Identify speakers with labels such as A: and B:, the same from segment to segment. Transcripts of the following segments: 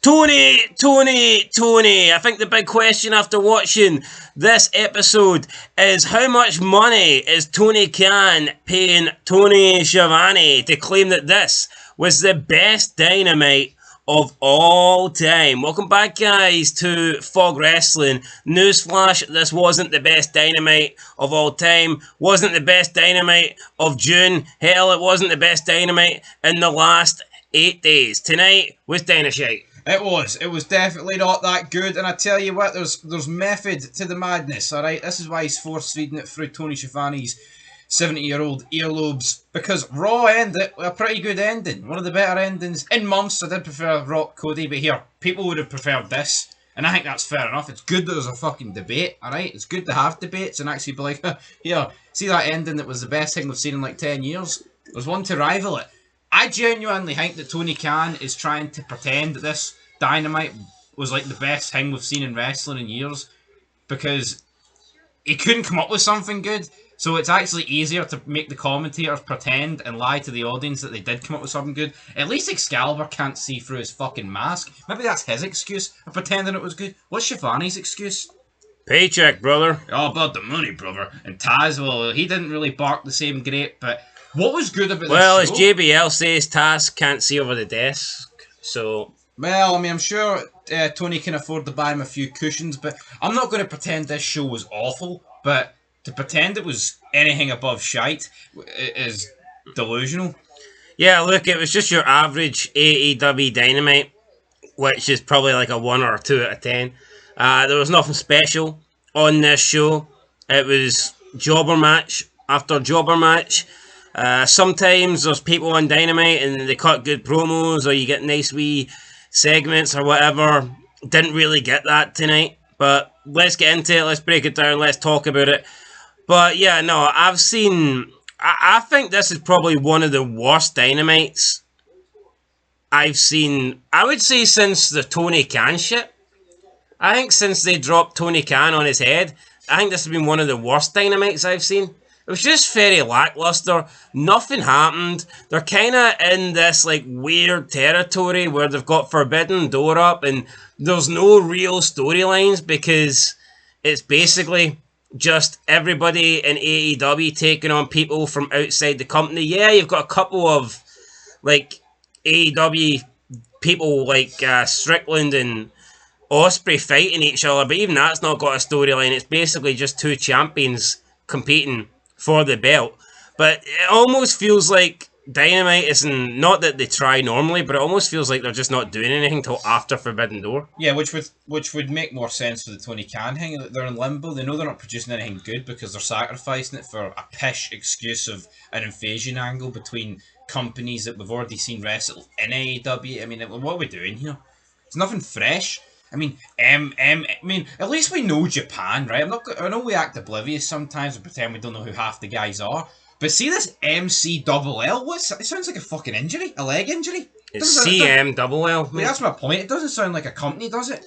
A: Tony. I think the big question after watching this episode is how much money is Tony Khan paying Tony Schiavone to claim that this was the best Dynamite of all time. Welcome back, guys, to Fog Wrestling. Newsflash, this wasn't the best Dynamite of all time. Wasn't the best Dynamite of June. Hell, it wasn't the best Dynamite in the last 8 days. Tonight was Dynashite.
B: It was definitely not that good, and I tell you what, there's method to the madness, alright? This is why he's force-feeding it through Tony Schiavone's 70-year-old earlobes, because Raw ended with a pretty good ending, one of the better endings in months. I did prefer Rock Cody, but here, people would have preferred this, and I think that's fair enough. It's good that there's a fucking debate, alright? It's good to have debates and actually be like, here, see that ending that was the best thing we've seen in like 10 years? There's one to rival it. I genuinely think that Tony Khan is trying to pretend that this Dynamite was like the best thing we've seen in wrestling in years, because he couldn't come up with something good, so it's actually easier to make the commentators pretend and lie to the audience that they did come up with something good. At least Excalibur can't see through his fucking mask. Maybe that's his excuse for pretending it was good. What's Schiavone's excuse?
A: Paycheck, brother.
B: All about the money, brother. And Taz, well, he didn't really bark the same great, but what was good about this show?
A: Well, as JBL says, Taz can't see over the desk, so...
B: Well, I mean, I'm sure Tony can afford to buy him a few cushions, but I'm not going to pretend this show was awful, but to pretend it was anything above shite is delusional.
A: Yeah, look, it was just your average AEW Dynamite, which is probably like a 1 or a 2 out of 10. There was nothing special on this show. It was jobber match after jobber match. Sometimes there's people on Dynamite and they cut good promos, or you get nice wee segments or whatever. Didn't really get that tonight, but let's get into it. Let's break it down. Let's talk about it. But yeah, no, I think this is probably one of the worst Dynamites I've seen, I would say, since the Tony Khan shit. I think since they dropped Tony Khan on his head, I think this has been one of the worst Dynamites I've seen. It was just very lackluster. Nothing happened. They're kind of in this like weird territory where they've got Forbidden Door up and there's no real storylines, because it's basically just everybody in AEW taking on people from outside the company. Yeah, you've got a couple of like AEW people like Strickland and Osprey fighting each other, but even that's not got a storyline. It's basically just two champions competing for the belt. But it almost feels like Dynamite isn't, not that they try normally, but it almost feels like they're just not doing anything till after Forbidden Door.
B: Yeah, which would make more sense for the Tony Khan thing. They're in limbo. They know they're not producing anything good because they're sacrificing it for a pish excuse of an invasion angle between companies that we've already seen wrestle in AEW. I mean, what are we doing here? It's nothing fresh. I mean, at least we know Japan, right? I know we act oblivious sometimes and pretend we don't know who half the guys are. But see this MCLL? It sounds like a fucking injury, a leg injury.
A: It's CMLL.
B: I mean, that's my point. It doesn't sound like a company, does it?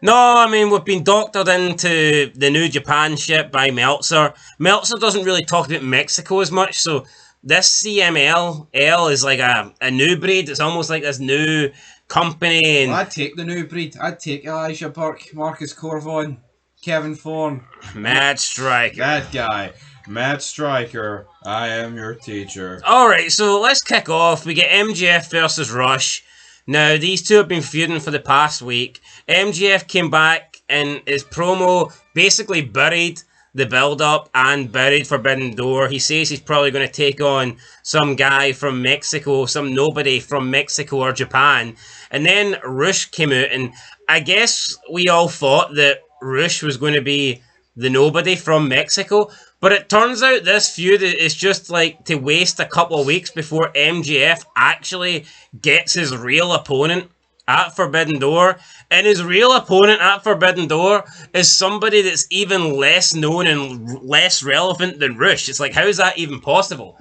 A: No, I mean, we've been doctored into the New Japan shit by Meltzer. Meltzer doesn't really talk about Mexico as much, so this CMLL is like a new breed. It's almost like this new company. And
B: well, I'd take the new breed. I'd take Elijah Burke, Marcus Corvon, Kevin Thorne.
A: Matt Striker.
B: That guy. Matt Striker, I am your teacher.
A: Alright, so let's kick off. We get MJF versus Rush. Now, these two have been feuding for the past week. MJF came back and his promo basically buried the build-up and buried Forbidden Door. He says he's probably going to take on some guy from Mexico, some nobody from Mexico or Japan. And then Rush came out, and I guess we all thought that Rush was going to be the nobody from Mexico. But it turns out this feud is just like to waste a couple of weeks before MJF actually gets his real opponent at Forbidden Door. And his real opponent at Forbidden Door is somebody that's even less known and less relevant than Rush. It's like, how is that even possible?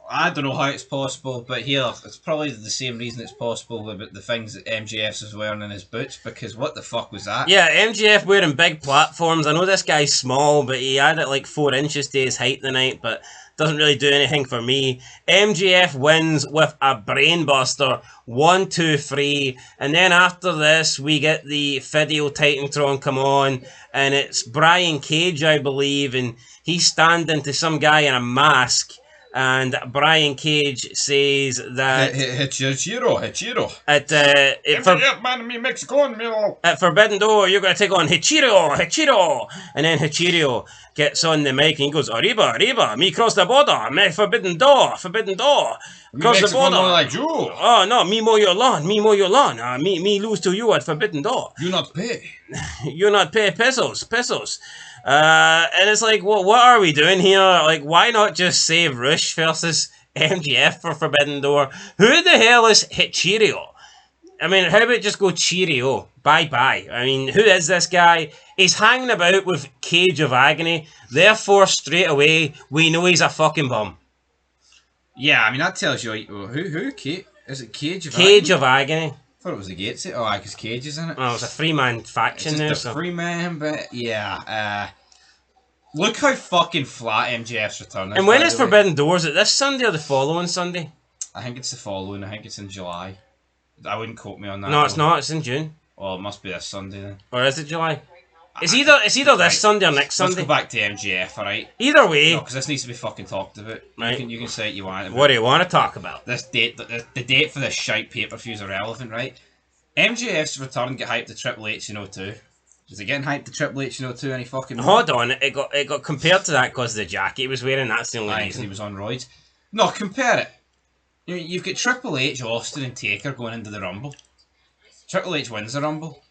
B: I don't know how it's possible, but here, it's probably the same reason it's possible about the things that MJF was wearing in his boots, because what the fuck was that?
A: Yeah, MJF wearing big platforms. I know this guy's small, but he had it like 4 inches to his height tonight, but doesn't really do anything for me. MJF wins with a brainbuster. 1, 2, 3. And then after this, we get the Video Titantron come on, and it's Brian Cage, I believe, and he's standing to some guy in a mask. And Brian Cage says that
B: Hechiro.
A: At Forbidden Door, you're going to take on Hechiro. And then Hechiro gets on the mic and he goes, Arriba, me cross the border, me Forbidden Door. Cross the border.
B: Like you.
A: Oh, no, me mow your lawn. Me lose to you at Forbidden Door.
B: You not pay.
A: You not pay pesos. And it's like, well, what are we doing here? Like, why not just save Rush versus MJF for Forbidden Door? Who the hell is Hechiro? I mean, how about just go Cheerio? Bye-bye. I mean, who is this guy? He's hanging about with Cage of Agony. Therefore, straight away, we know he's a fucking bum.
B: Yeah, I mean, that tells you, who? Is it Cage of
A: Agony? Cage of Agony.
B: I thought it was the Gates. Oh, because Cage is in it.
A: Oh, it was a 3-man faction there.
B: It's just a 3-man, but yeah. Look how fucking flat MJF's return is.
A: And when is Forbidden Door? Is it this Sunday or the following Sunday?
B: I think it's the following. I think it's in July. I wouldn't quote me on that.
A: No, it's not. It's in June.
B: Oh, it must be this Sunday then.
A: Or is it July? It's either this Sunday or next Sunday.
B: Let's go back to MJF, alright?
A: Either way.
B: No, because this needs to be fucking talked about.
A: Right.
B: You can say what you want.
A: What do you want to talk about?
B: This date, the date for this shite pay-per-view is irrelevant, right? MJF's return get hyped to Triple H in 02. Is it getting hyped to Triple H in 02 any fucking
A: Hold on, it got compared to that because of the jacket he was wearing, that's the only reason.
B: He was on roids. No, compare it. You've got Triple H, Austin and Taker going into the Rumble. Triple H wins the Rumble.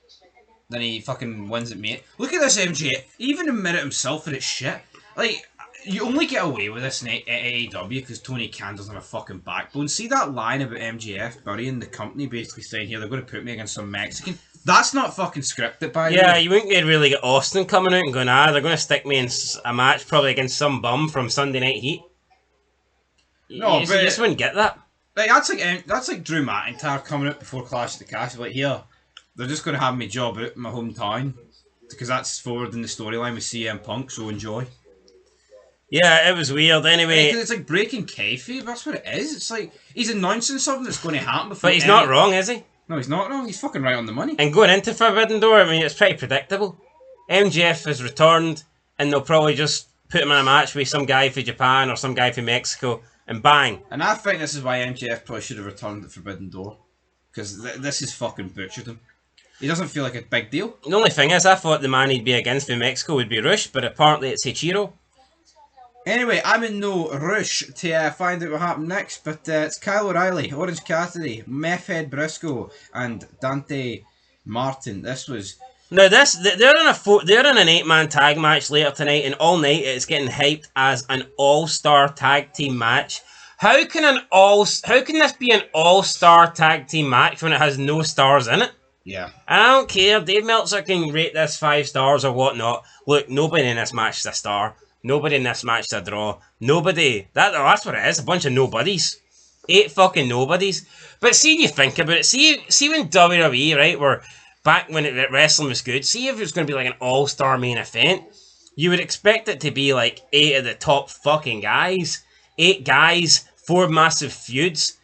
B: Then he fucking wins it, mate. Look at this MJF. He even admitted himself that it's shit. Like, you only get away with this in AEW because Tony Khan doesn't have a fucking backbone. See that line about MJF burying the company, basically saying, here, they're going to put me against some Mexican? That's not fucking scripted, by the way.
A: Yeah, you wouldn't really get Austin coming out and going, they're going to stick me in a match probably against some bum from Sunday Night Heat.
B: No,
A: you
B: but...
A: just wouldn't get that.
B: Like, that's like Drew McIntyre coming out before Clash of the Castle. Like, here, they're just going to have me job out in my hometown. Because that's forward in the storyline with CM Punk, so enjoy.
A: Yeah, it was weird. Anyway,
B: it's like breaking kayfabe. That's what it is. It's like he's announcing something that's going to happen before.
A: But he's not wrong, is he?
B: No, he's not wrong. He's fucking right on the money.
A: And going into Forbidden Door, I mean, it's pretty predictable. MJF has returned, and they'll probably just put him in a match with some guy from Japan or some guy from Mexico, and bang.
B: And I think this is why MJF probably should have returned at Forbidden Door, because this is fucking butchered him. He doesn't feel like a big deal.
A: The only thing is, I thought the man he'd be against from Mexico would be Rush, but apparently it's Hechiro.
B: Anyway, I'm in no rush to find out what happened next, but it's Kyle O'Reilly, Orange Cassidy, Meth Head Briscoe, and Dante Martin. This was...
A: Now they're in an 8-man tag match later tonight, and all night it's getting hyped as an all-star tag team match. How can this be an all-star tag team match when it has no stars in it?
B: Yeah.
A: I don't care. Dave Meltzer can rate this 5 stars or whatnot. Look, nobody in this match is a star. Nobody in this match is a draw. Nobody. That's what it is. A bunch of nobodies. 8 fucking nobodies. But see, you think about it. See when WWE, right, were back when wrestling was good. See if it was going to be like an all-star main event. You would expect it to be like 8 of the top fucking guys. 8 guys, 4 massive feuds.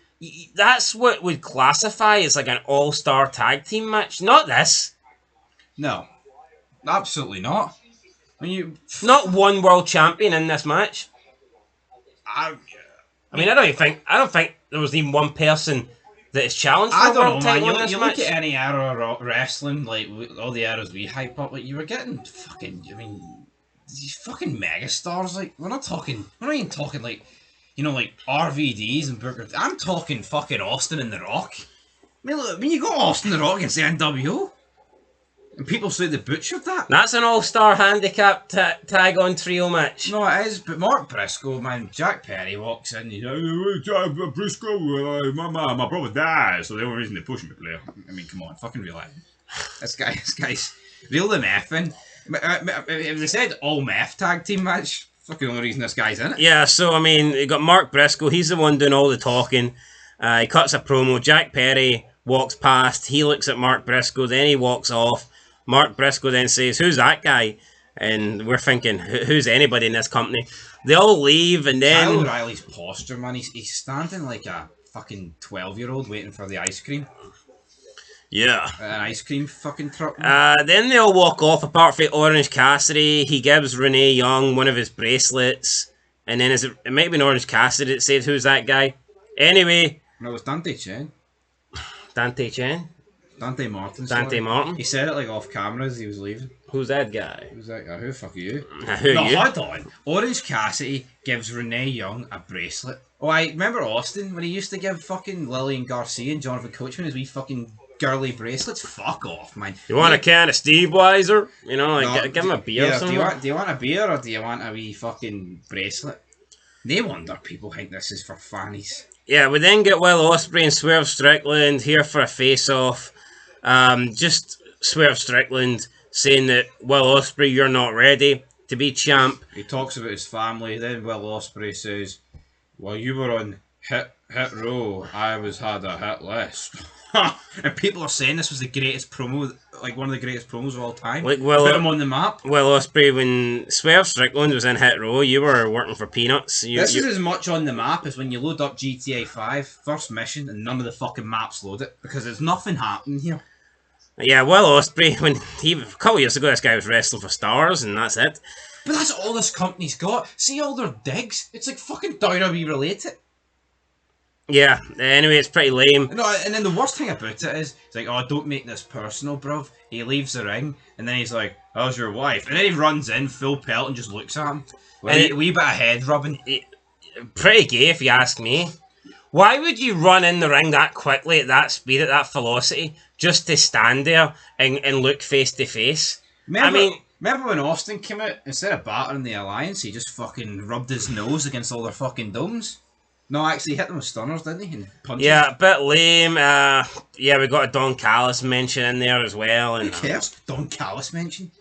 A: That's what would classify as like an all-star tag team match. Not this.
B: No. Absolutely not.
A: Not one world champion in this match. I don't think there was even one person that is challenged for a world title in this match.
B: Look at any era of wrestling, like all the eras we hype up, like you were getting fucking, these fucking megastars. Like we're not even talking like, like RVDs and Booker. I'm talking fucking Austin and The Rock. Look, when you got Austin and The Rock against the NWO, and people say they butchered that.
A: That's an all-star handicap tag-on trio match.
B: No, it is, but Mark Briscoe, man, Jack Perry walks in, Jack Briscoe, my brother died, so the only reason they push me, player. I mean, come on, fucking realize. This guy's reel them effing. If they said all meth tag team match, Fucking only reason this guy's in it.
A: Yeah, so, I mean, you got Mark Briscoe. He's the one doing all the talking. He cuts a promo. Jack Perry walks past. He looks at Mark Briscoe. Then he walks off. Mark Briscoe then says, "Who's that guy?" And we're thinking, who's anybody in this company? They all leave, and then...
B: Kyle O'Reilly's posture, man. He's standing like a fucking 12-year-old waiting for the ice cream.
A: Yeah.
B: An ice cream fucking truck.
A: Then they all walk off, apart from Orange Cassidy. He gives Renee Young one of his bracelets. And then it might have been Orange Cassidy that said, "Who's that guy?" Anyway.
B: No, it was Dante Chen.
A: Dante Chen?
B: Dante Martin.
A: Dante Martin?
B: He said it like off camera as he was leaving.
A: Who's that guy?
B: Who's that guy? Who the fuck are you?
A: Who
B: no,
A: are you?
B: hold on. Orange Cassidy gives Renee Young a bracelet. Oh, I remember Austin when he used to give fucking Lillian Garcia and Jonathan Coachman his wee fucking girly bracelets. Fuck off, man.
A: You want a can of Steve Weiser? You know, like,
B: No,
A: give him a beer or something.
B: do you want a beer or do you want a wee fucking bracelet? No wonder people think this is for fannies.
A: Yeah, we then get Will Osprey and Swerve Strickland here for a face-off. Just Swerve Strickland saying that, "Will Osprey, you're not ready to be champ."
B: He talks about his family. Then Will Osprey says, "Well, you were on hit row. I had a hit list." And people are saying this was the greatest promo, like one of the greatest promos of all time.
A: Like,
B: put him on the map.
A: Will Osprey, when Swerve Strickland was in Hit Row, you were working for peanuts.
B: This is as much on the map as when you load up GTA 5, first mission, and none of the fucking maps load it, because there's nothing happening here.
A: Yeah, Will Osprey, when a couple of years ago, this guy was wrestling for Stars, and that's it.
B: But that's all this company's got. See all their digs? It's like fucking WWE related.
A: Yeah, anyway, it's pretty lame.
B: No, and then the worst thing about it is, it's like, "Oh, don't make this personal, bruv." He leaves the ring, and then he's like, "How's your wife?" And then he runs in, full pelt, and just looks at him. A wee bit of head rubbing.
A: Pretty gay, if you ask me. Why would you run in the ring that quickly, at that speed, at that velocity, just to stand there and look face to face?
B: Remember when Austin came out, instead of battering the Alliance, he just fucking rubbed his nose against all their fucking domes? No, actually, he hit them with stunners, didn't he? And punches.
A: Yeah, a bit lame. Yeah, we got a Don Callis mention in there as well. And,
B: who cares? Don Callis mention?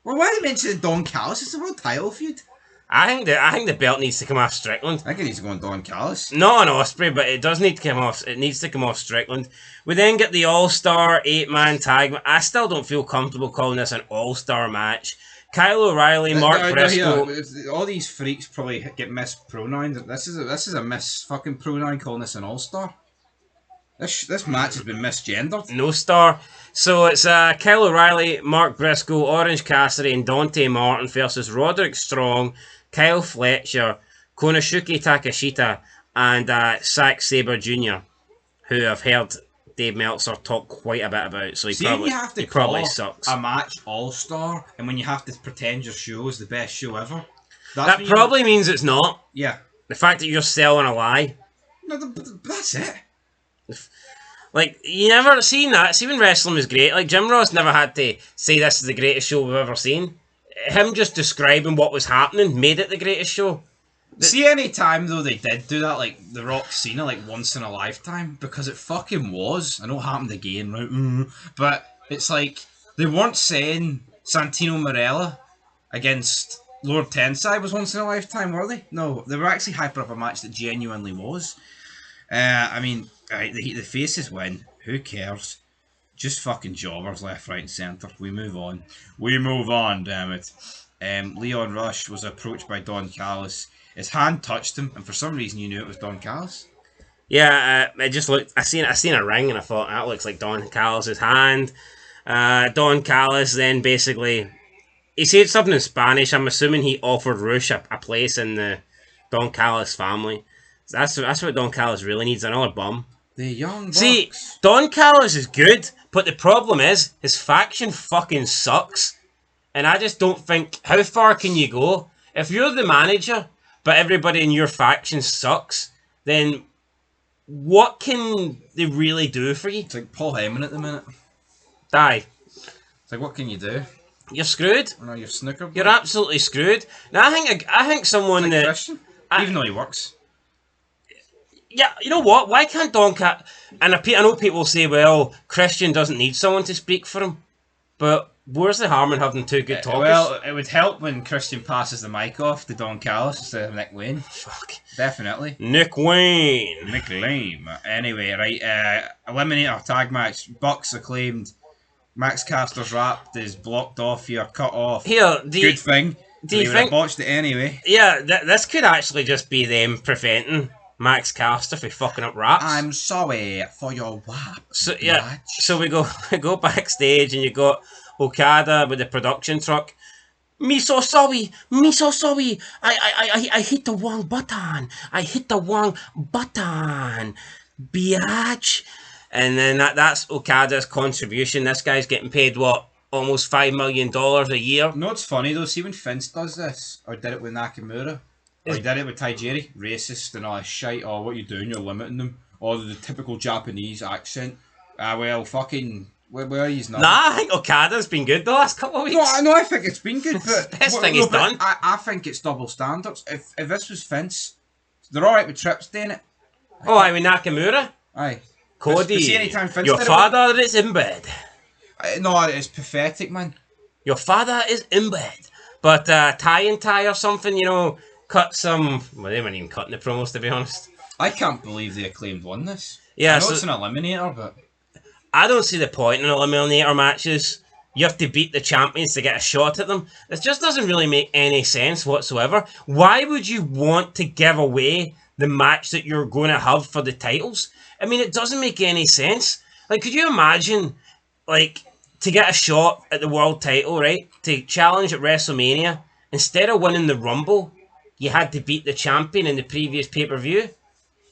B: Well, why are they mentioning Don Callis? It's a world title feud.
A: I think the belt needs to come off Strickland.
B: I think it needs to go on Don Callis.
A: Not on Osprey, but it does need to come off. It needs to come off Strickland. We then get the All-Star 8-man tag. I still don't feel comfortable calling this an All-Star match. Kyle O'Reilly, Mark Briscoe.
B: All these freaks probably get mispronounced. This is a mis fucking pronoun calling this an All-Star. This match has been misgendered.
A: No star. So it's Kyle O'Reilly, Mark Briscoe, Orange Cassidy, and Dante Martin versus Roderick Strong, Kyle Fletcher, Konosuke Takashita, and Zack Sabre Jr., who I've heard Dave Meltzer talk quite a bit about. So he probably sucks.
B: A match All-Star, and when you have to pretend your show is the best show ever.
A: That probably means it's not.
B: Yeah.
A: The fact that you're selling a lie.
B: No, that's it.
A: Like, you never seen that. See, when wrestling was great, like, Jim Ross never had to say this is the greatest show we've ever seen. Him just describing what was happening made it the greatest show.
B: See, any time, though, they did do that, like, The Rock Cena, like, once in a lifetime, because it fucking was. I know it happened again, right? But it's like, they weren't saying Santino Marella against Lord Tensai was once in a lifetime, were they? No, they were actually hyping up a match that genuinely was. I mean, right, the faces win. Who cares? Just fucking jobbers left, right, and centre. We move on. We move on, damn it. Leon Rush was approached by Don Callis. His hand touched him, and for some reason you knew it was Don Callis.
A: Yeah, it just looked. I seen a ring, and I thought that looks like Don Callis' hand. Don Callis then basically he said something in Spanish. I'm assuming he offered Rush a place in the Don Callis family. That's what Don Callis really needs, another bum.
B: The Young Bucks.
A: See, Don Callis is good, but the problem is his faction fucking sucks. And I just don't think, how far can you go? If you're the manager, but everybody in your faction sucks, then what can they really do for you?
B: It's like Paul Heyman at the minute.
A: Die.
B: It's like, what can you do?
A: You're screwed.
B: No, you're snookered.
A: You're absolutely screwed. Now I think someone
B: like
A: that
B: Christian, even though he works.
A: Yeah, you know what? Why can't Don Cat? And I know people say, well, Christian doesn't need someone to speak for him, but Where's the harm in having two good talkers?
B: Well, it would help when Christian passes the mic off to Don Callis instead of Nick Wayne.
A: Fuck.
B: Definitely.
A: Nick Wayne.
B: Nick Lame. Anyway, right, Eliminator tag match. Bucks Acclaimed. Max Caster's wrapped is blocked off here, cut off.
A: Here,
B: good thing.
A: Do you
B: would
A: think
B: have botched it anyway?
A: Yeah, this could actually just be them preventing Max Caster for fucking up raps.
B: I'm sorry for your whap.
A: So yeah, so we go backstage and you got Okada with the production truck. Me so sorry. I hit the wrong button. Biatch. And then that's Okada's contribution. This guy's getting paid what? Almost $5 million a year.
B: No, it's funny though. See when Vince does this, or did it with Nakamura, or he did it with Tajiri, racist and all this shit. Oh, what you doing? You're limiting them. Or the typical Japanese accent. Well, fucking. Where are you now?
A: Nah, I think Okada's been good the last couple of weeks.
B: No, I think it's been good, but
A: best thing he's done.
B: I think it's double standards. If this was Vince, they're all right with Trips doing it.
A: Oh, I mean Nakamura.
B: Aye.
A: Cody, your
B: did
A: father is in bed.
B: No, it's pathetic, man.
A: Your father is in bed. But tie and tie or something, you know, cut some. Well, they weren't even cutting the promos, to be honest.
B: I can't believe the Acclaimed won this.
A: Yeah,
B: I know it's an eliminator, but
A: I don't see the point in eliminator matches. You have to beat the champions to get a shot at them. It just doesn't really make any sense whatsoever. Why would you want to give away the match that you're going to have for the titles? I mean, it doesn't make any sense. Like, could you imagine, like, to get a shot at the world title, right? To challenge at WrestleMania, instead of winning the Rumble, you had to beat the champion in the previous pay-per-view?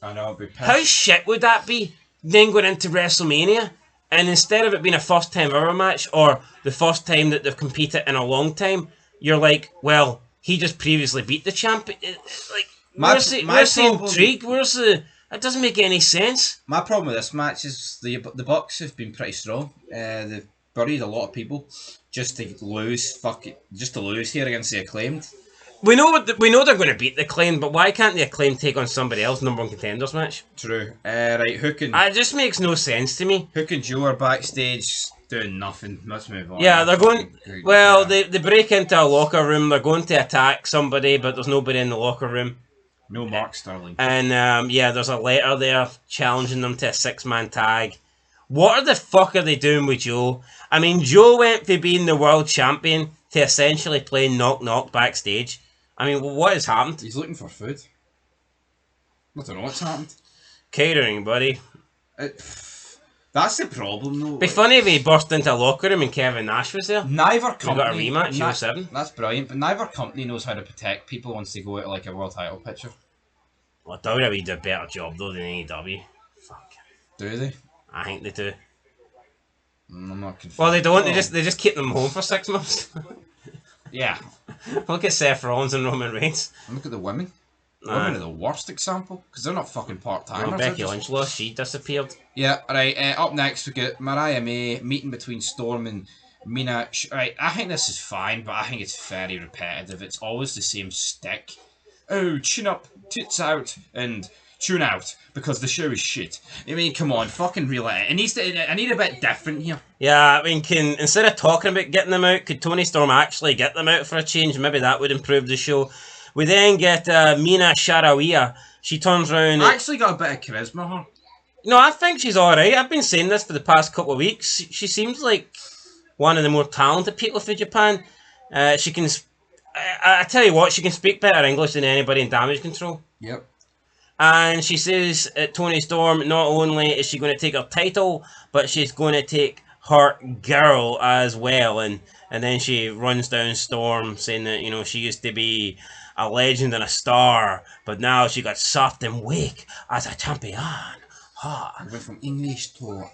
B: I know, it'd be pissed.
A: How shit would that be? Then going into WrestleMania, and instead of it being a first time ever match, or the first time that they've competed in a long time, you're like, well, he just previously beat the champion. Like, where's the intrigue? Where's the... It doesn't make any sense.
B: My problem with this match is the Bucks have been pretty strong. They've buried a lot of people just to lose. Just to lose here against the Acclaimed.
A: We know they're going to beat the Acclaimed, but why can't the Acclaimed take on somebody else? Number one contenders match.
B: True. Right, Hook and
A: it just makes no sense to me.
B: Hook and Joe are backstage doing nothing. Let's move on.
A: Yeah, they're going. Well, they break into a locker room. They're going to attack somebody, but there's nobody in the locker room.
B: No Mark Sterling.
A: And yeah, there's a letter there challenging them to a 6-man tag. What the fuck are they doing with Joe? I mean, Joe went from being the world champion to essentially playing knock-knock backstage. I mean, what has happened?
B: He's looking for food. I don't know what's happened.
A: Catering, buddy.
B: That's the problem, though.
A: It'd be funny if he burst into a locker room and Kevin Nash was there.
B: Neither company...
A: We got a rematch, 07.
B: That's brilliant, but neither company knows how to protect people once they go out like a world title picture.
A: Well, WWE do a better job, though, than AEW. Fuck.
B: Do they?
A: I think they do.
B: I'm not confused.
A: Well, they don't. They just keep them home for 6 months.
B: Yeah.
A: Look at Seth Rollins and Roman Reigns.
B: And look at the women. The women are the worst example, because they're not fucking part-timers.
A: Well, Becky Lynch lost, she disappeared.
B: Yeah, right, up next we get Mariah May, meeting between Storm and Mina. Right, I think this is fine, but I think it's very repetitive. It's always the same stick. Oh, chin up, tits out, and tune out, because the show is shit. I mean, come on, fucking reel it in. I need a bit different here.
A: Yeah, I mean, instead of talking about getting them out, could Tony Storm actually get them out for a change? Maybe that would improve the show. We then get Mina Sharawiya. She turns around.
B: I actually got a bit of charisma, huh?
A: No, I think she's alright. I've been saying this for the past couple of weeks. She seems like one of the more talented people for Japan. She can... I tell you what, she can speak better English than anybody in Damage Control.
B: Yep.
A: And she says at Tony Storm, not only is she going to take her title, but she's going to take her girl as well. And then she runs down Storm, saying that, you know, she used to be a legend and a star, but now she got soft and weak as a champion.
B: I went from English to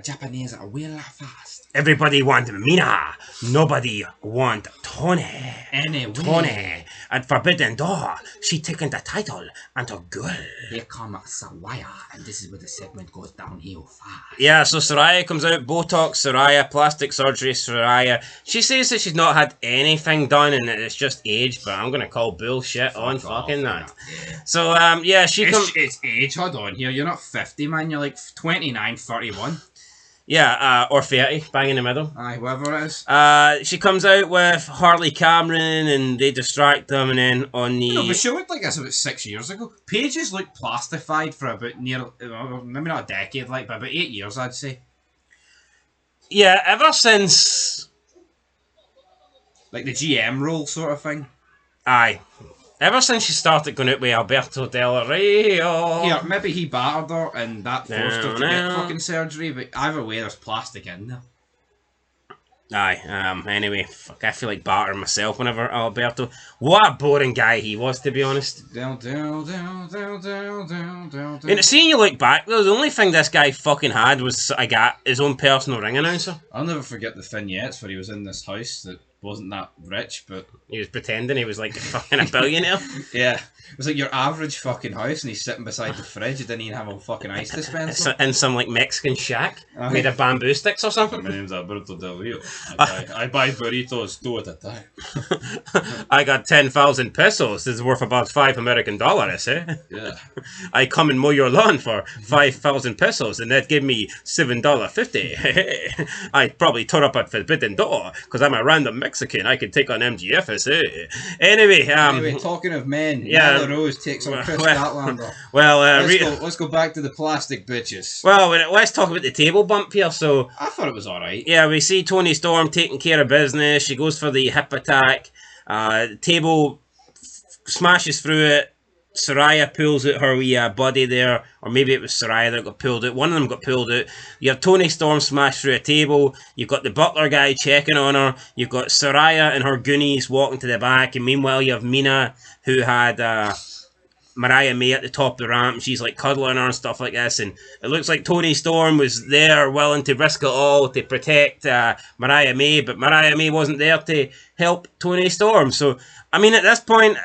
B: Japanese real fast.
A: Everybody want Mina. Nobody want Tony.
B: Anyway.
A: Tony at Forbidden Door. She taking the title and a girl.
B: Here comes Saraya, and this is where the segment goes downhill fast.
A: Yeah, so Saraya comes out. Botox, Saraya, plastic surgery, Saraya. She says that she's not had anything done and that it's just age, but I'm going to call bullshit on fucking that. So, yeah, she comes...
B: It's age, hold on here. You're not 50, man. You're like 29, 31.
A: Yeah, or 30, bang in the middle.
B: Aye, whatever it is.
A: She comes out with Harley Cameron and they distract them, and then on
B: No, but
A: the...
B: she looked like this about 6 years ago. Paige's looked plastified for about maybe not a decade, like, but about 8 years, I'd say.
A: Yeah, ever since...
B: Like the GM role sort of thing.
A: Aye. Ever since she started going out with Alberto Del Rio...
B: Yeah, maybe he battered her and that forced her to get fucking surgery, but either way, there's plastic in there.
A: Aye, anyway, fuck, I feel like battering myself whenever Alberto... What a boring guy he was, to be honest. And seeing you look back, though, the only thing this guy fucking had was his own personal ring announcer.
B: I'll never forget the vignettes where he was in this house that wasn't that rich, but...
A: He was pretending he was like fucking a billionaire.
B: Yeah. It was like your average fucking house and he's sitting beside the fridge. He didn't even have a fucking ice dispenser.
A: In some like Mexican shack made of bamboo sticks or something.
B: My name's Alberto Del Rio. I buy burritos 2 at a time.
A: I got 10,000 pesos. This is worth about $5 American, eh?
B: Yeah.
A: I come and mow your lawn for 5,000 pesos and that gave me $7.50. I probably tore up a forbidden door because I'm a random Mexican. I can take on MGFs, eh? Anyway,
B: talking of men,
A: yeah.
B: Nyla Rose takes on Chris Statlander.
A: Well,
B: let's go back to the plastic bitches.
A: Well, let's talk about the table bump here. So
B: I thought it was alright.
A: Yeah, we see Toni Storm taking care of business. She goes for the hip attack. The table smashes through it. Saraya pulls out her wee body there, or maybe it was Saraya that got pulled out. One of them got pulled out. You have Toni Storm smash through a table. You've got the butler guy checking on her. You've got Saraya and her goonies walking to the back, and meanwhile you have Mina, who had Mariah May at the top of the ramp, and she's like cuddling her and stuff like this, and it looks like Toni Storm was there willing to risk it all to protect Mariah May, but Mariah May wasn't there to help Toni Storm. So I mean, at this point,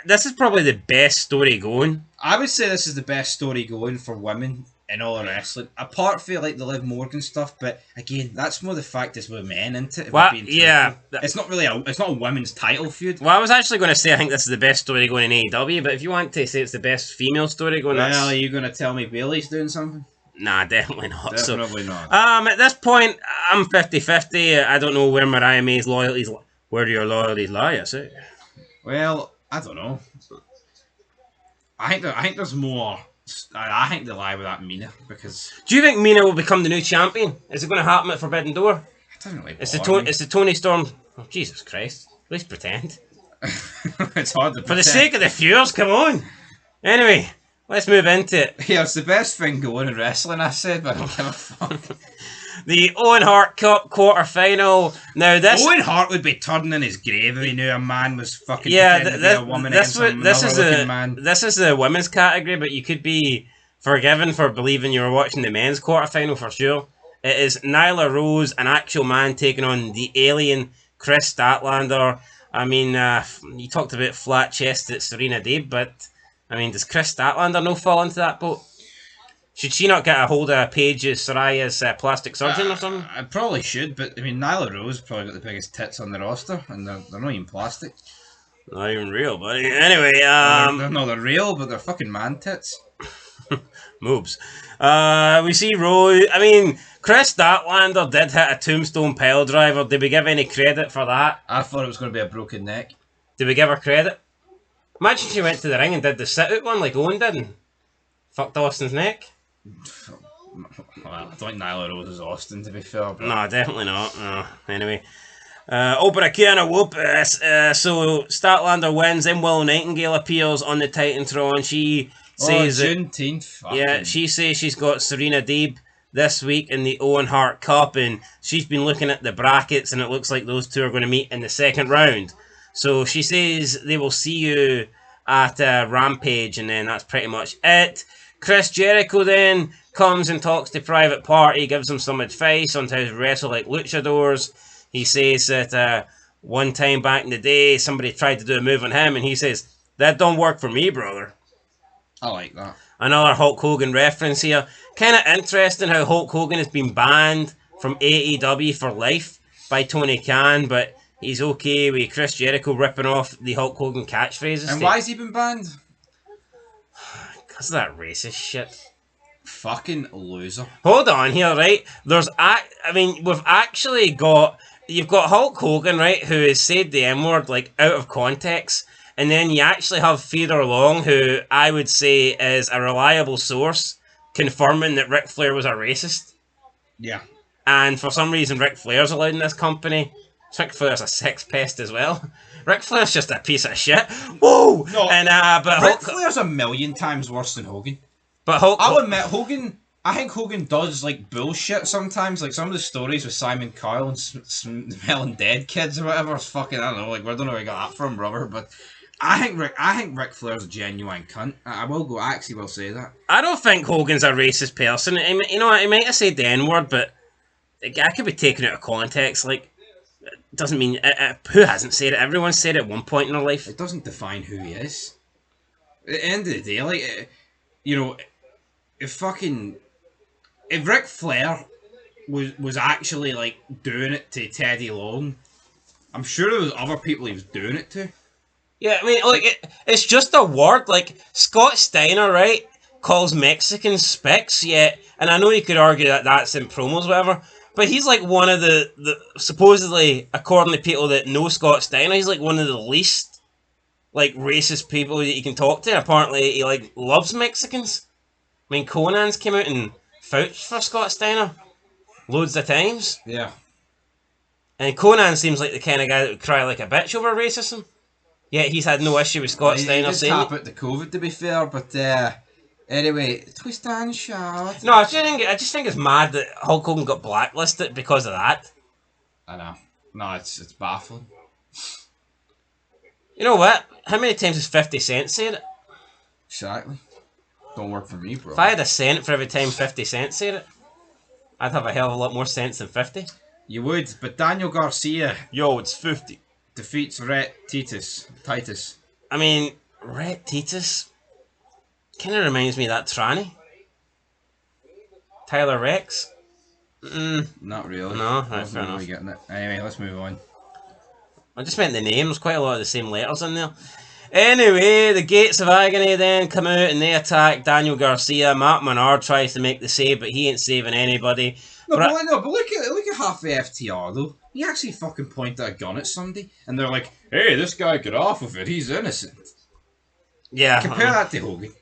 A: this is probably the best story going.
B: I would say this is the best story going for women in all of wrestling, apart from like the Liv Morgan stuff. But again, that's more the fact it's with men, isn't it?
A: Well, yeah,
B: it's not really it's not a women's title feud.
A: Well, I was actually going to say I think this is the best story going in AEW, but if you want to say it's the best female story going,
B: well, are you going to tell me Bayley's doing something?
A: Nah, definitely not.
B: Definitely not.
A: At this point, I'm 50-50. I don't know where Mariah May's loyalties. Where do your loyalties lie? I say.
B: Well, I don't know. I think there's more. I think they lie with that Mina because.
A: Do you think Mina will become the new champion? Is it going to happen at Forbidden Door?
B: It doesn't really.
A: It's the Toni Storm. Oh, Jesus Christ! At least pretend.
B: It's hard to pretend.
A: For the sake of the viewers, come on. Anyway, let's move into it.
B: Yeah, it's the best thing going in wrestling. I said, but I don't give a fuck.
A: The Owen Hart Cup quarter-final. Now this...
B: Owen Hart would be turning in his grave if he knew a man was fucking pretending to be a woman against another man.
A: This is the women's category, but you could be forgiven for believing you were watching the men's quarter-final for sure. It is Nyla Rose, an actual man, taking on the alien Chris Statlander. I mean, you talked about flat-chested Serena Deeb, but I mean, does Chris Statlander no fall into that boat? Should she not get a hold of Paige's Saraya's plastic surgeon or something?
B: I probably should, but I mean, Nyla Rose probably got the biggest tits on the roster, and they're not even plastic.
A: Not even real, buddy. Anyway,
B: they're real, but they're fucking man tits.
A: Moves. We see Rose. I mean, Chris Statlander did hit a tombstone pile driver. Did we give any credit for that?
B: I thought it was going to be a broken neck.
A: Did we give her credit? Imagine she went to the ring and did the sit-out one like Owen did and fucked Austin's neck.
B: Well, I don't think Nyla Rose is Austin, to be fair. But...
A: No, definitely not. No. Anyway. Open a can of whoop. So Statlander wins, then Willow Nightingale appears on the Titantron. She says
B: Juneteenth.
A: Yeah, she says she's got Serena Deeb this week in the Owen Hart Cup, and she's been looking at the brackets, and it looks like those two are going to meet in the second round. So she says they will see you at Rampage, and then that's pretty much it. Chris Jericho then comes and talks to Private Party, gives them some advice on how to wrestle like luchadors. He says that one time back in the day, somebody tried to do a move on him, and he says, that don't work for me, brother.
B: I like that.
A: Another Hulk Hogan reference here. Kind of interesting how Hulk Hogan has been banned from AEW for life by Tony Khan, but he's okay with Chris Jericho ripping off the Hulk Hogan catchphrases.
B: And why has he been banned?
A: Because of that racist shit.
B: Fucking loser.
A: Hold on here, right? We've actually got... You've got Hulk Hogan, right, who has said the M-word, like, out of context. And then you actually have Theodore Long, who I would say is a reliable source, confirming that Ric Flair was a racist.
B: Yeah.
A: And for some reason, Ric Flair's allowed in this company. Ric Flair's a sex pest as well. Ric Flair's just a piece of shit. Whoa!
B: No,
A: but
B: Ric Flair's a million times worse than Hogan.
A: But Hulk...
B: I'll admit, Hogan... I think Hogan does, like, bullshit sometimes. Like, some of the stories with Simon Cowell and smelling dead kids or whatever is fucking... I don't know, like, I don't know where I got that from, brother, but... I think Ric Flair's a genuine cunt. I actually will say that.
A: I don't think Hogan's a racist person. You know, he might have said the N-word, but I could be taken out of context. Like, it doesn't mean... who hasn't said it? Everyone's said it at one point in their life.
B: It doesn't define who he is. At the end of the day, like, you know, if Ric Flair was actually, like, doing it to Teddy Long, I'm sure there was other people he was doing it to.
A: Yeah, I mean, like, it's just a word. Like, Scott Steiner, right, calls Mexicans spics, yeah, and I know you could argue that that's in promos, whatever, but he's like one of the supposedly, according to people that know Scott Steiner, he's like one of the least, like, racist people that you can talk to. Apparently, he, like, loves Mexicans. I mean, Conan's came out and vouched for Scott Steiner loads of times.
B: Yeah.
A: And Conan seems like the kind of guy that would cry like a bitch over racism. Yeah, he's had no issue with Scott Steiner
B: he
A: saying...
B: He did tap out the COVID, to be fair, but anyway, twist and shout.
A: No, I just think it's mad that Hulk Hogan got blacklisted because of that.
B: I know. No, it's baffling.
A: You know what? How many times has 50 Cent said it?
B: Exactly. Don't work for me, bro.
A: If I had a cent for every time 50 Cent said it, I'd have a hell of a lot more sense than 50.
B: You would, but Daniel Garcia...
A: Yo, it's 50.
B: Defeats Rhett Titus.
A: I mean, Rhett Titus kind of reminds me of that tranny. Tyler Rex.
B: Not really.
A: No,
B: I
A: right, fair
B: wasn't really
A: enough.
B: getting it. Anyway, let's move on.
A: I just meant the name. There's quite a lot of the same letters in there. Anyway, the Gates of Agony then come out and they attack Daniel Garcia. Matt Menard tries to make the save, but he ain't saving anybody.
B: But look at half the FTR though. He actually fucking pointed a gun at somebody, and they're like, "Hey, this guy got off with it. He's innocent."
A: Yeah.
B: Compare that to Hogan.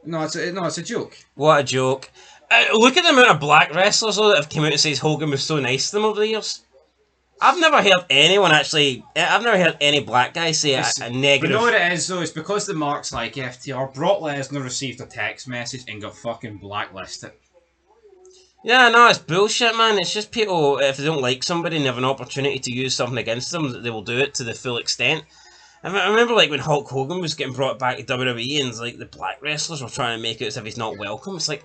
B: No, it's a joke.
A: What a joke. Look at the amount of black wrestlers though that have come out and says Hogan was so nice to them over the years. I've never heard any black guy say a negative...
B: But you know what it is though? It's because the marks like FTR. Brock Lesnar received a text message and got fucking blacklisted.
A: Yeah, no, it's bullshit, man. It's just people, if they don't like somebody and they have an opportunity to use something against them, they will do it to the full extent. I remember, like, when Hulk Hogan was getting brought back to WWE and, like, the black wrestlers were trying to make it as if he's not welcome. It's like,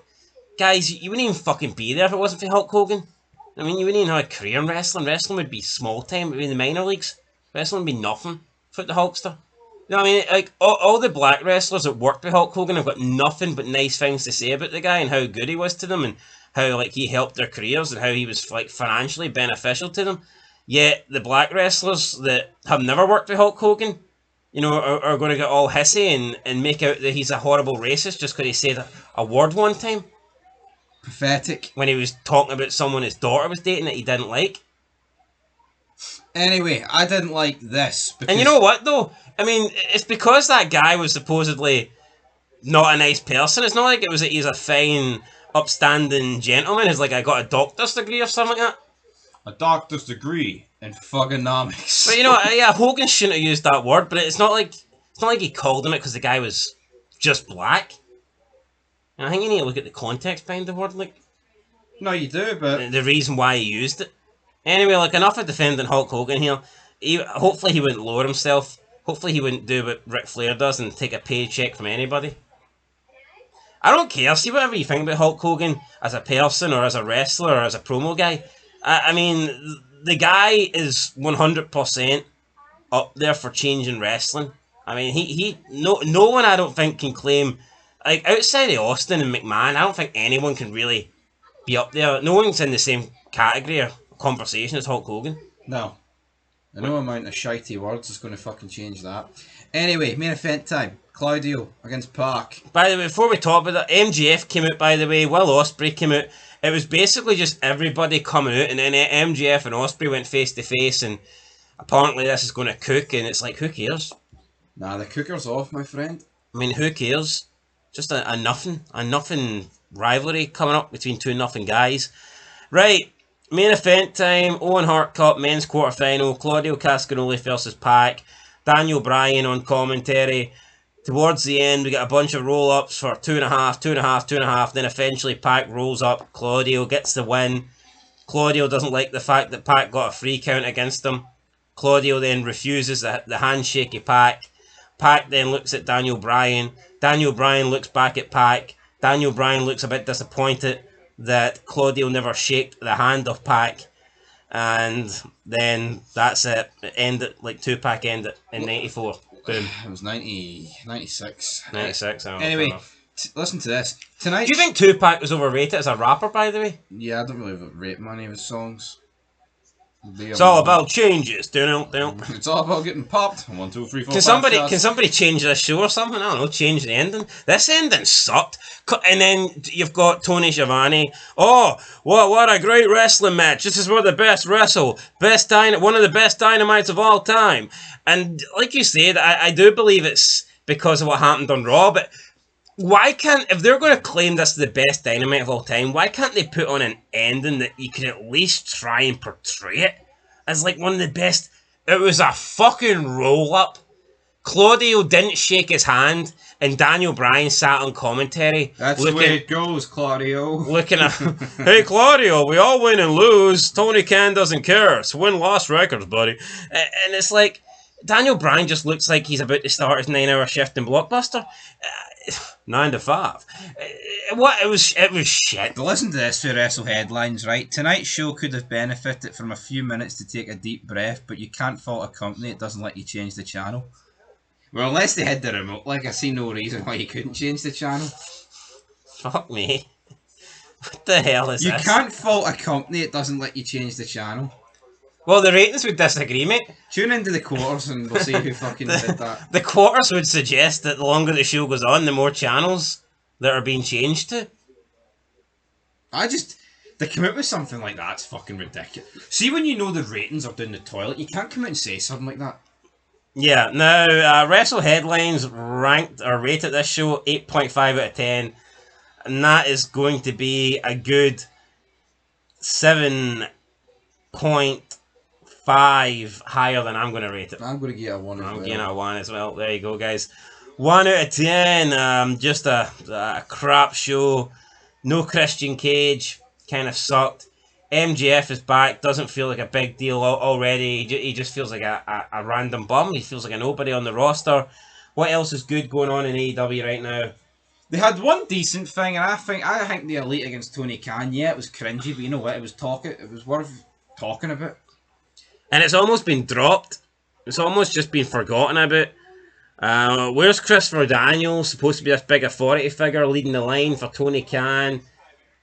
A: guys, you wouldn't even fucking be there if it wasn't for Hulk Hogan. I mean, you wouldn't even have a career in wrestling. Wrestling would be small time. It would be in the minor leagues. Wrestling would be nothing for the Hulkster. You know what I mean? Like, all the black wrestlers that worked with Hulk Hogan have got nothing but nice things to say about the guy and how good he was to them and how, like, he helped their careers and how he was, like, financially beneficial to them. Yet, the black wrestlers that have never worked with Hulk Hogan, you know, are going to get all hissy and make out that he's a horrible racist just because he said a word one time.
B: Pathetic.
A: When he was talking about someone his daughter was dating that he didn't like.
B: Anyway, I didn't like this. Because...
A: And you know what, though? I mean, it's because that guy was supposedly not a nice person. It's not like it was that he's a fine, upstanding gentleman who's like, I got a doctor's degree or something like that.
B: A doctor's degree in fuckonomics.
A: But you know, yeah, Hogan shouldn't have used that word, but it's not like he called him it because the guy was just black. And I think you need to look at the context behind the word, like...
B: No, you do, but...
A: The reason why he used it. Anyway, like, enough of defending Hulk Hogan here. Hopefully he wouldn't lower himself. Hopefully he wouldn't do what Ric Flair does and take a paycheck from anybody. I don't care. See whatever you think about Hulk Hogan as a person or as a wrestler or as a promo guy. I mean, the guy is 100% up there for changing wrestling. I mean, no one I don't think can claim... Like, outside of Austin and McMahon, I don't think anyone can really be up there. No one's in the same category or conversation as Hulk Hogan.
B: No. No amount of shitey words is going to fucking change that. Anyway, main event time. Claudio against Pac.
A: By the way, before we talk about that, MJF came out, by the way, Will Osprey came out. It was basically just everybody coming out, and then MJF and Osprey went face to face, and apparently this is going to cook, and it's like, who cares?
B: Nah, the cooker's off, my friend.
A: I mean, who cares? Just a nothing rivalry coming up between two nothing guys. Right, main event time, Owen Hart Cup men's quarterfinal, Claudio Castagnoli versus Pac, Daniel Bryan on commentary. Towards the end, we get a bunch of roll-ups for 2.5, 2.5, 2.5, then eventually Pac rolls up, Claudio gets the win. Claudio doesn't like the fact that Pac got a free count against him. Claudio then refuses the handshake of Pac. Pac then looks at Daniel Bryan. Daniel Bryan looks back at Pac. Daniel Bryan looks a bit disappointed that Claudio never shook the hand of Pac. And then that's it. It ended like Pac ended in 94. Boom.
B: It was 96.
A: 96.
B: Anyway, listen to this. Tonight.
A: Do you think Tupac was overrated as a rapper, by the way?
B: Yeah, I don't really rate many of his songs.
A: It's all about changes.
B: It's all about getting popped. 1, 2, 3, 4.
A: Can somebody change this show or something? I don't know. Change the ending. This ending sucked. And then you've got Tony Schiavone. Oh, what a great wrestling match! This is where the best wrestle, one of the best Dynamites of all time. And like you said, I do believe it's because of what happened on Raw. But why can't, if they're going to claim this is the best Dynamite of all time, why can't they put on an ending that you can at least try and portray it as like one of the best? It was a fucking roll-up. Claudio didn't shake his hand, and Daniel Bryan sat on commentary.
B: That's the way it goes, Claudio.
A: Looking at, hey Claudio, we all win and lose. Tony Khan doesn't care. It's win-loss records, buddy. And it's like, Daniel Bryan just looks like he's about to start his 9-hour shift in Blockbuster. 9 to 5. It was shit.
B: But listen to this for Wrestle Headlines, right? Tonight's show could have benefited from a few minutes to take a deep breath, but you can't fault a company that doesn't let you change the channel. Well, unless they had the remote, like I see no reason why you couldn't change the channel.
A: Fuck me. What the hell is this?
B: You can't fault a company that doesn't let you change the channel.
A: Well, the ratings would disagree, mate.
B: Tune into the quarters and we'll see who fucking did that.
A: The quarters would suggest that the longer the show goes on, the more channels that are being changed to.
B: They come out with something like that, it's fucking ridiculous. See, when you know the ratings are down the toilet, you can't come out and say something like that.
A: Yeah, now, Wrestle Headlines rated this show 8.5 out of 10. And that is going to be a good 7.5 higher than I'm going to rate it.
B: I'm going to give it a 1 as well.
A: I'm giving it a 1 as well. There you go, guys. 1 out of 10. Just a crap show. No Christian Cage. Kind of sucked. MJF is back. Doesn't feel like a big deal already. He just feels like a random bum. He feels like a nobody on the roster. What else is good going on in AEW right now?
B: They had one decent thing, and I think the Elite against Tony Khan. Yeah, it was cringy, but you know what? It was worth talking about.
A: And it's almost been dropped. It's almost just been forgotten about. Where's Christopher Daniels? Supposed to be this big authority figure leading the line for Tony Khan.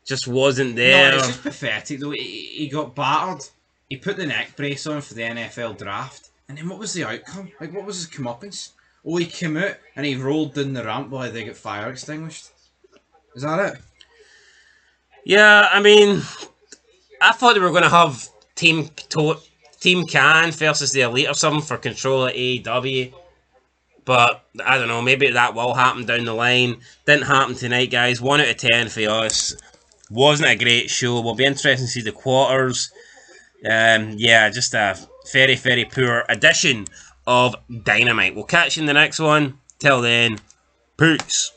A: Just wasn't there.
B: No, it's just pathetic though. He got battered. He put the neck brace on for the NFL draft. And then what was the outcome? Like, what was his comeuppance? Oh, he came out and he rolled down the ramp while they got fire extinguished. Is that it?
A: Yeah, I mean, I thought they were going to have Team Khan versus the Elite or something for control at AEW. But, I don't know, maybe that will happen down the line. Didn't happen tonight, guys. 1 out of 10 for us. Wasn't a great show. Will be interesting to see the quarters. Yeah, just a very, very poor edition of Dynamite. We'll catch you in the next one. Till then, peace.